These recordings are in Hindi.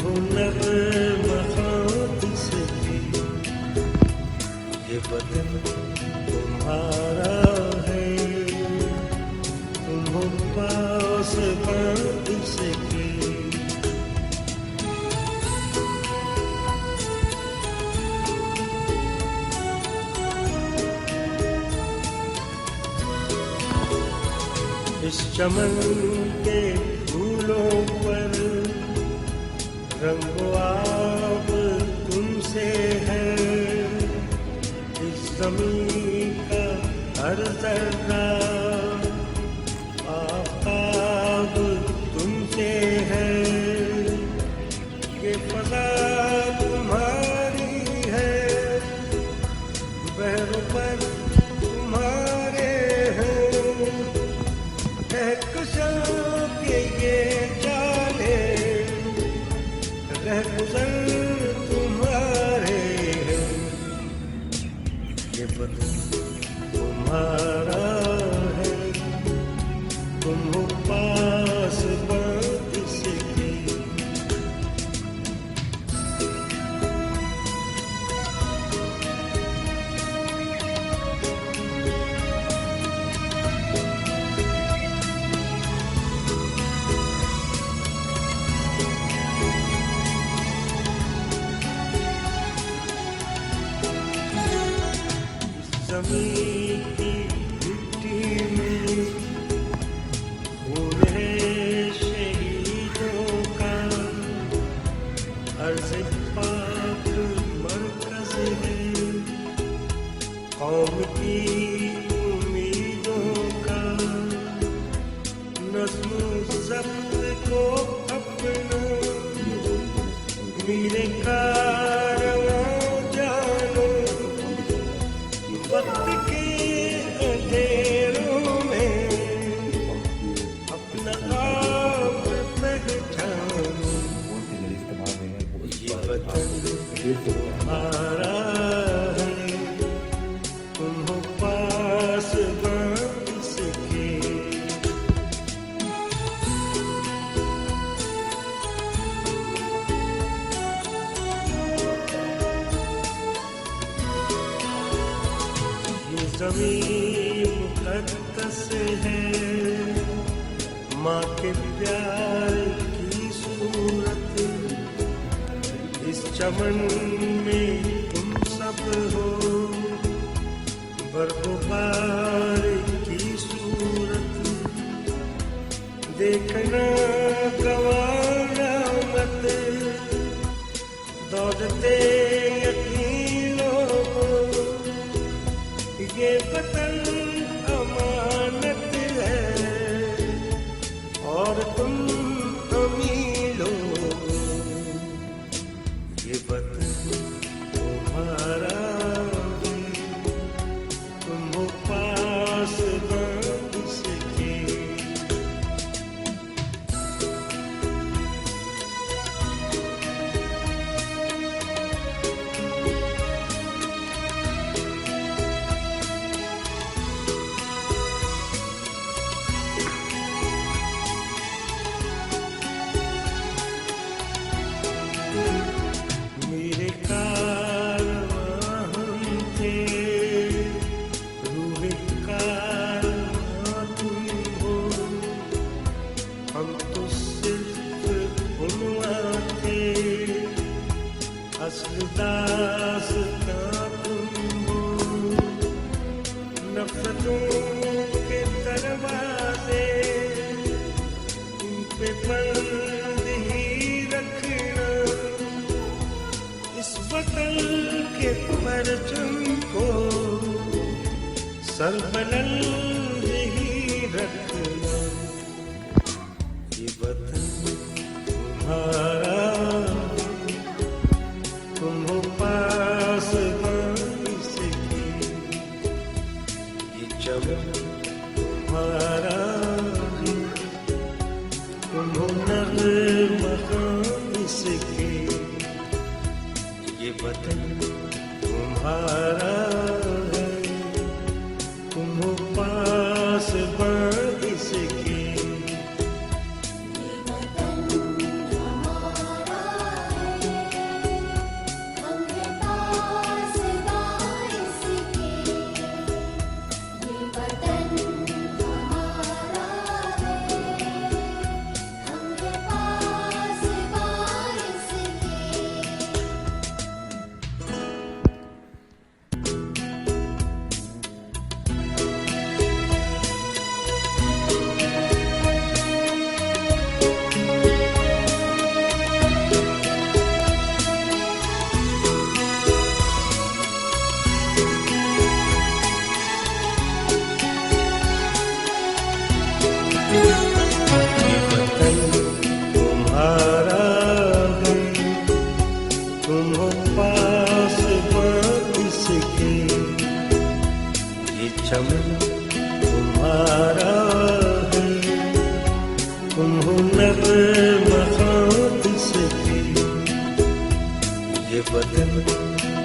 हो नगमखात इसकी, ये बदन तुम्हारा है, तुम हो पास बात इसकी। इस चमन के फूलों पर रंगो आब तुमसे है, इस ज़मीन का हर ज़र्रा आफ़ताब तुमसे है, ये फ़ज़ा तुम्हारी है, बहरों पर तुम्हारे हैं, कहकशां के ये जाने रहगुज़र तुम्हारे हैं, ये बदन तुम्हारा है, तुम हो पास बात इसकी। ज़मीन की मिट्टी में खून है शहीदों का, अर्ज़ पाक मरकज़ है, कौम की उम्मीदों का, नज़्म ज़ब्त को अपना मेरे कारवां जानो, वक्त के अंधेरों में अपना आप पहचानो, ये वतन तुम्हारा है, तुम हो पास बात इसके। ज़मीन मुक़द्दस है, माँ के प्यार की सूरत, इस चमन में तुम सब हो, बरगुबार की सूरत, देखना गंवाना मत, दौलते यकीन लोगों, ये वतन अमानत है और तुम अमीर हो, ये वतन तुम्हारा है, तुम हो पास बात इसकी। मेरे कारवां हम थे, रूह कारवां तुम हो, हम तो सिर्फ उन्वां थे, अस्ल दास्तां तुम हो, नफ़रतों के दरवाजे तुम पे बंद ही रखना, इस वतन के परचम को सरबलंद ही रखना, ये वतन तुम्हारा, तुम हो पास बात इसकी, ये चमन तुम्हारा है, तुम हो नगमखां इसकी, ये वतन तुम्हारा है, तुम हो पास बात इसकी। ये वतन हमारा ये वतन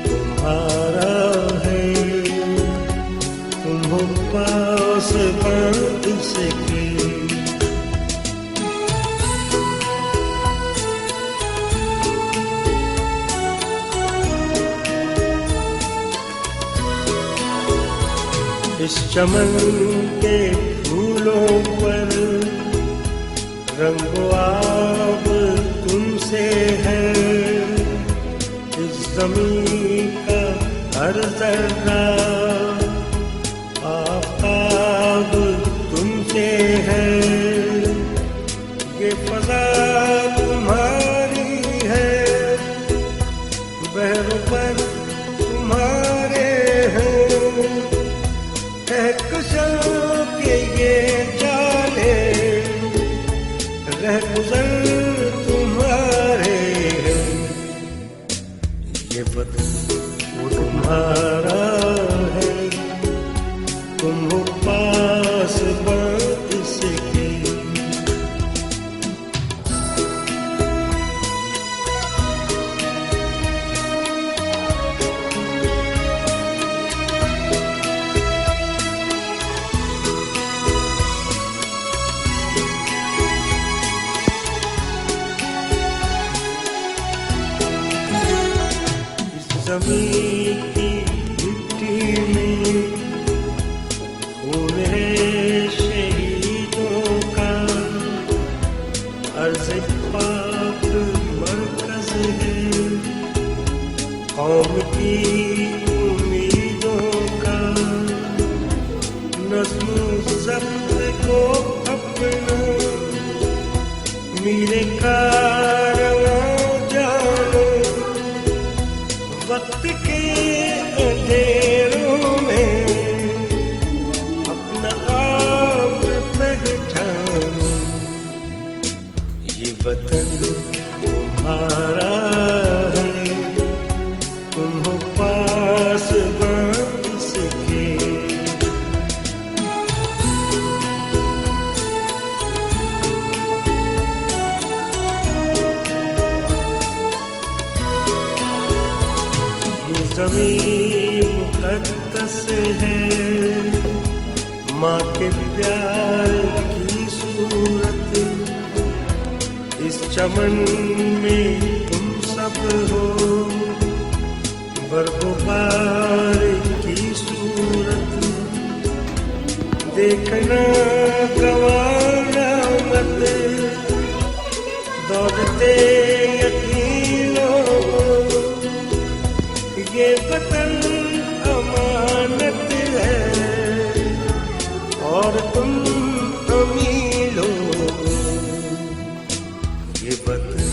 तुम्हारा है, तुम हो पास बात सके। इस चमन के फूलों पर रंगो आब तुमसे है, इस ज़मीं का हर ज़र्रा आफ़ताब तुमसे है, ये फ़ज़ा तुम्हारी है, बहरों पर तुम्हारे हैं, कहकशां के ये जाले रहगुज़र तुम्हारे हैं। ये वतन वो तुम्हारा है, तुम हो पास बात सके। ज़मीं की मिट्टी में खून है शहीदों का, अर्ज़ पाक मरकज़ है कौम की उम्मीदों का, नज़्म ज़ब्त को अपना मेरे कारवां जानो, वक्त के अंधेरों में अपना आप पहचानो। ये वतन तुम्हारा है, तुम हो पास बात सके। ज़मीं मुक़द्दस है, माँ के प्यार की सूरत, इस चमन में तुम सब हो, बरगुबार की सूरत, देखना गवाना मत, दौड़ते यकीनों ये वतन अमानत है, और तुम अमीर हो। ये वतन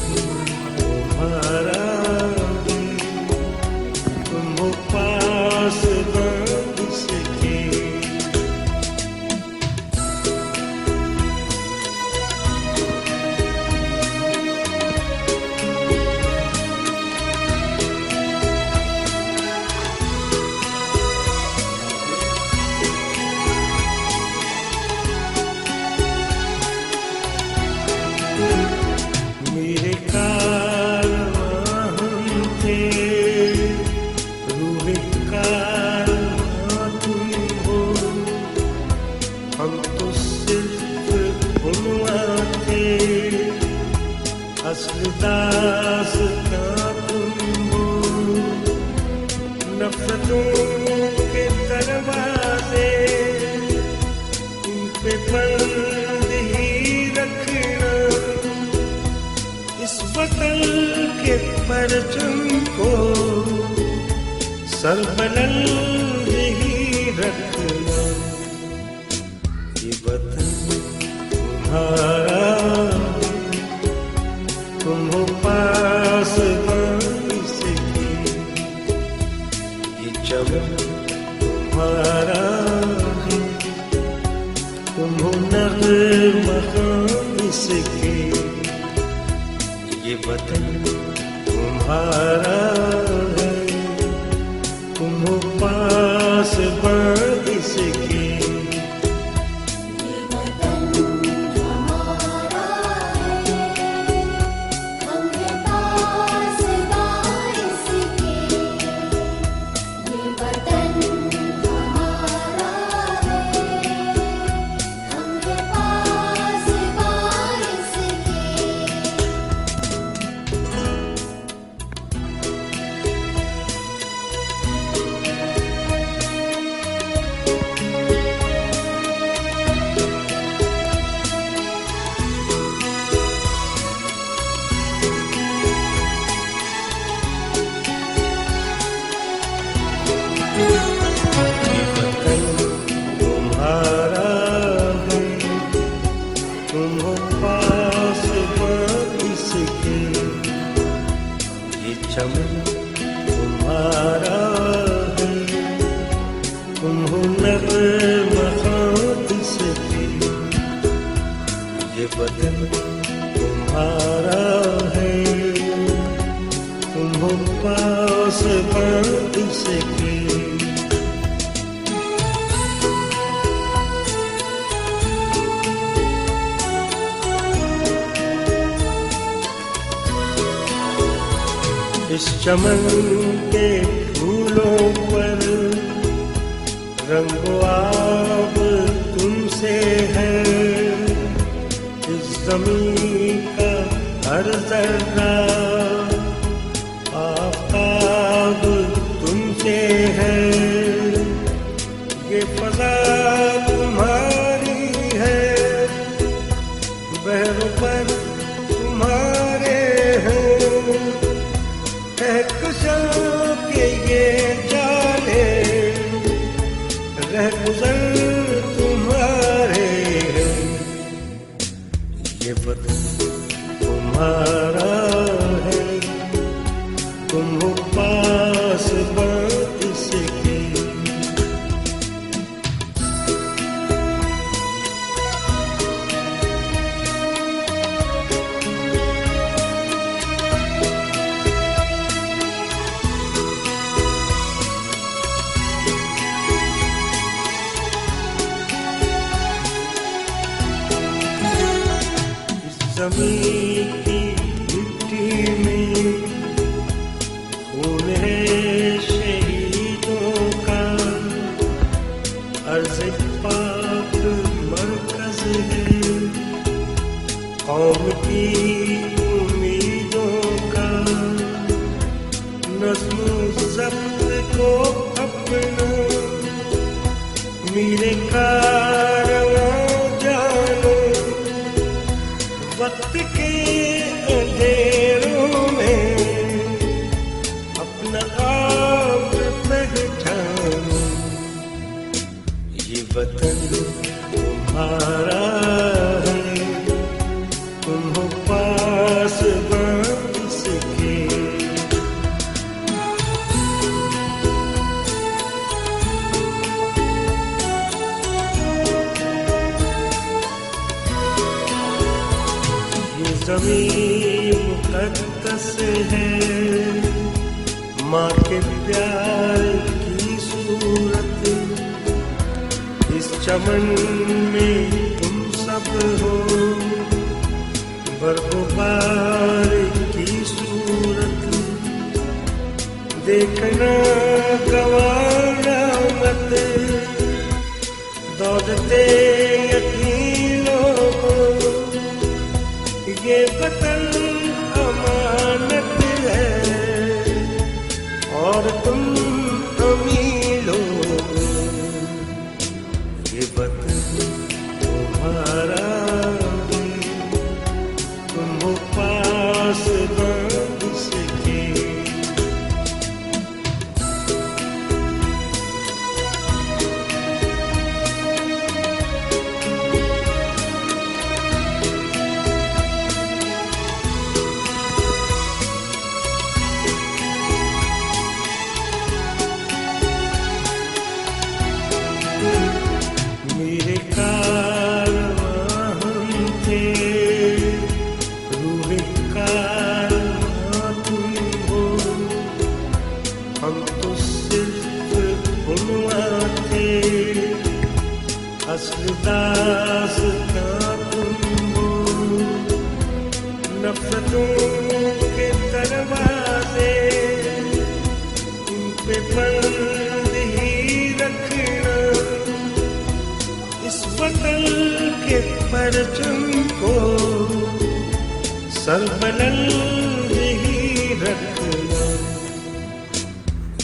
तुम्हारा है, तुम हो पास बात सके। मेरे कारवां हम थे, रूह कारवां तुम हो, हम तो सिर्फ गुनवां थे, अस्ल दास्तां तुम हो, नफ़रतों के दरवाजे तुम पे बंद ही रखना, इस वतन के परचम को सरबलंद ही रखना। ये वतन तुम्हारा, तुम हो पास बात सके। ये चमन तुम्हारा है, तुम हो नग़्मा ख़्वान सके। ये वतन तुम्हारा है, तुम हो पास बात सके। पास बारिश चमन तुम्हारा है, तुम हो नग़्मात से भी, ये बदन तुम्हारा है, तुम हो पासबान से भी। इस चमन के फूलों पर रंगो आब तुमसे है, इस ज़मीं का हर ज़र्रा आफ़ताब तुमसे है, ये फ़ज़ा तुम्हारी है, बहरों पर तुम्हारे हैं, कहकशां के ये जाले रहगुज़र तुम्हारे हैं, ये वतन तुम्हारा है, तुम हो पासबान से भी। ज़मीं की मिट्टी में खून है शहीदों का, अर्ज़ पाक मरकज़ है कौम की उम्मीदों का, नज़्म ज़ब्त को अपना मेरे कारवां जानो, वक्त के अंधेरों में अपना आप पहचानो, ये वतन तुम्हारा है, तुम हो पासबान से भी। ज़मीं मुक़द्दस है, माँ के प्यार की सूरत, इस चमन में तुम सब हो, बरगुबार की सूरत, देखना गवाना मत, दौड़ते यतीमों को, ये वतन अमानत है और तुम अमीरों, ये वतन तुम्हारा है, तुम हो पासबान से भी। मेरे कारवां हम थे, रूह कारवां तुम हो, हम तो सिर्फ गुनवां थे, अस्ल दास्तां तुम हो, नफ़रतों के दरवाजे उन पे बंद ही रखना, इस वतन के परचम को सरबलंद ही रखना,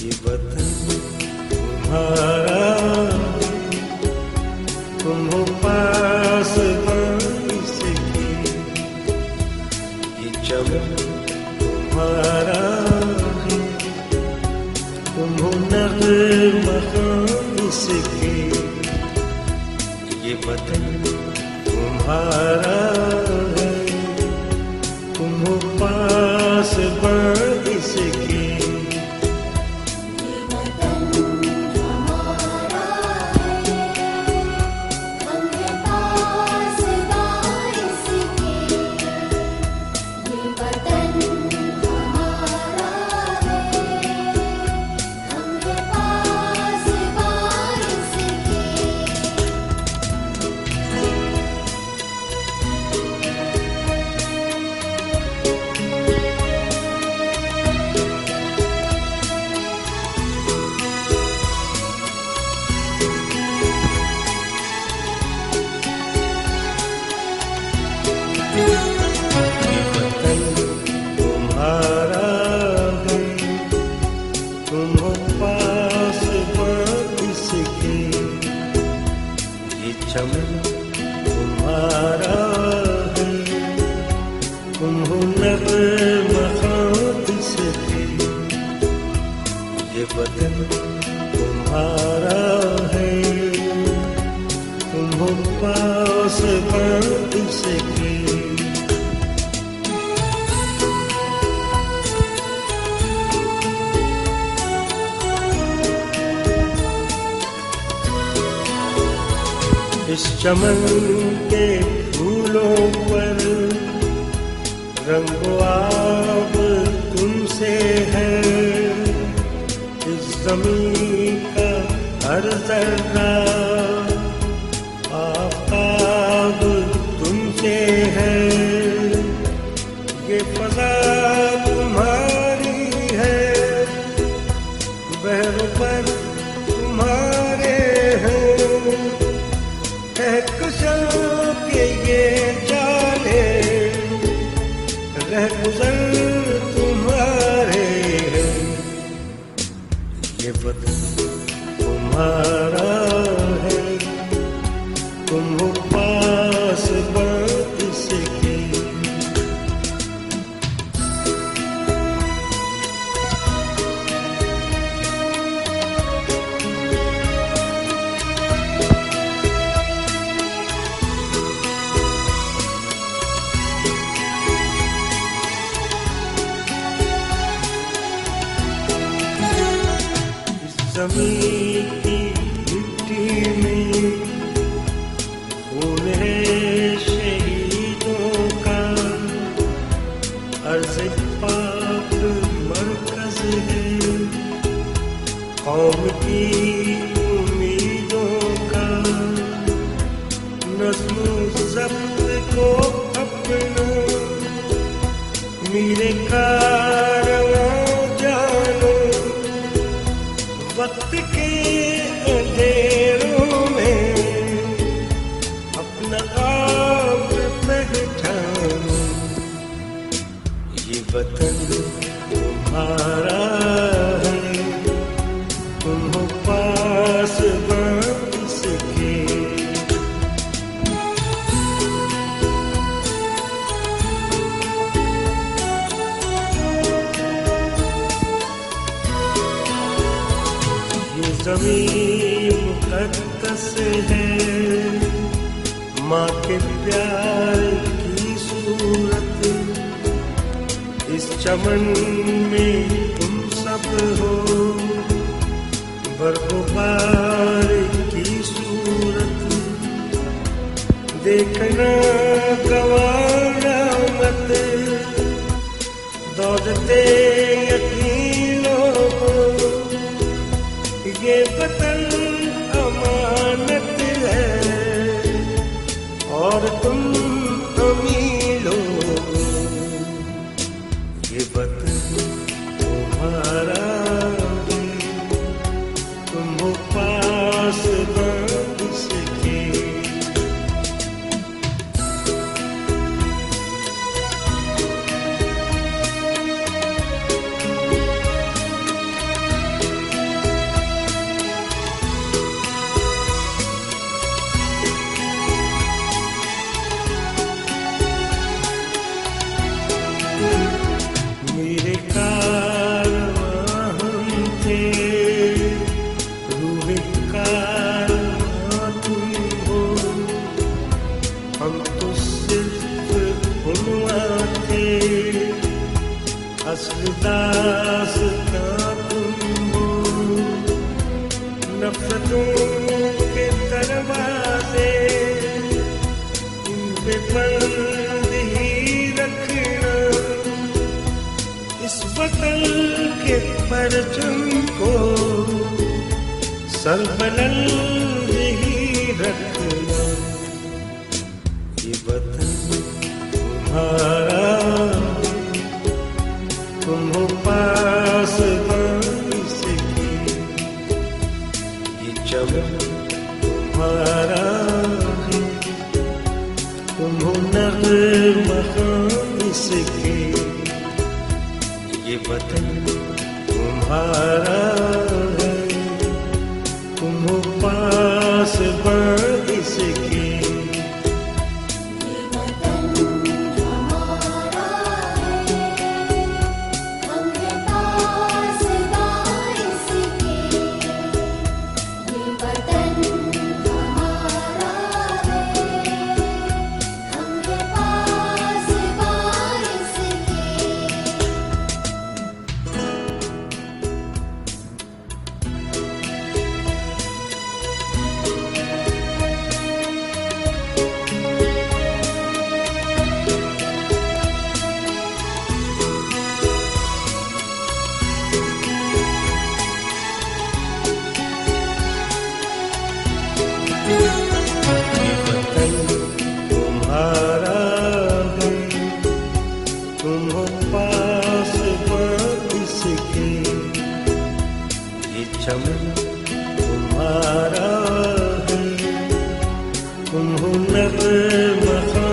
ये वतन तुम्हारा, तुम हो पासबान से भी, ये चमन तुम्हारा है, तुम हो नग़्मात से भी, ये वतन तुम्हारा है, तुम हो पासबान इसकी। तुम्हारा है, तुम हो पास इसके। ये चमन तुम्हारा है, तुम हो नग़्मा इसके। ये वतन तुम्हारा है, तुम हो पास इसके। इस चमन के फूलों पर रंगो आब तुमसे है। इस ज़मीं का हर ज़र्रा आफ़ताब तुमसे है। ये फ़ज़ा तुम्हारी है, बहरों पर तुम्हारे हैं। कहकशां के ये जाने रहगुज़र तुम्हारे हैं। ये वतन तुम्हारा है, तुम हो पास इसके। ज़मीन की मिट्टी में खून है शहीदों का। अर्ज़ पाक मरकज़ है कौम की उम्मीदों का। नज़्म ज़ब्त को अपना मेरे कारवां जानो। वक्त के अंधेरों में अपना आप पहचानो। ये वतन तुम्हारा है, तुम हो पास इसके। ज़मीन मुक़द्दस है, माँ के प्यार की सूरत। इस चमन में तुम सब हो, बरगुबार की सूरत। देखना गवारा मत, दौलते यकीनों को। ये वतन अमानत है और तुम अमीर हो। ये वतन तुम्हारा है, तुम हो पास इसके। दास्तां तुम हो, नफरतों के दरवाजे उन पे बंद ही रखना, इस वतन के परचम को सरबलंद ही रखना। ये वतन तुम्हारा, तुम हो पासबान इसकी, ये चमन तुम्हारा है, तुम हो नग़्मा इसकी। ये वतन तुम्हारा है, तुम हो पासबान इसकी। तुम हो पासबान इसके, ये चमन तुम्हारा है, तुम हो नग़्मा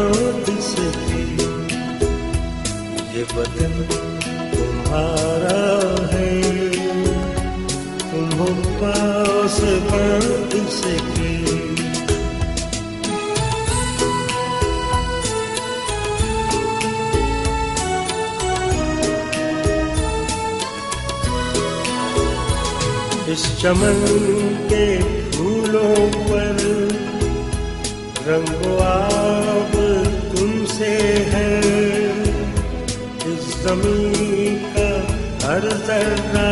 इसकी। ये वतन तुम्हारा है, तुम हो पासबान इसकी। इस चमन के फूलों पर रंगो आब तुमसे है, इस ज़मीं का हर ज़र्रा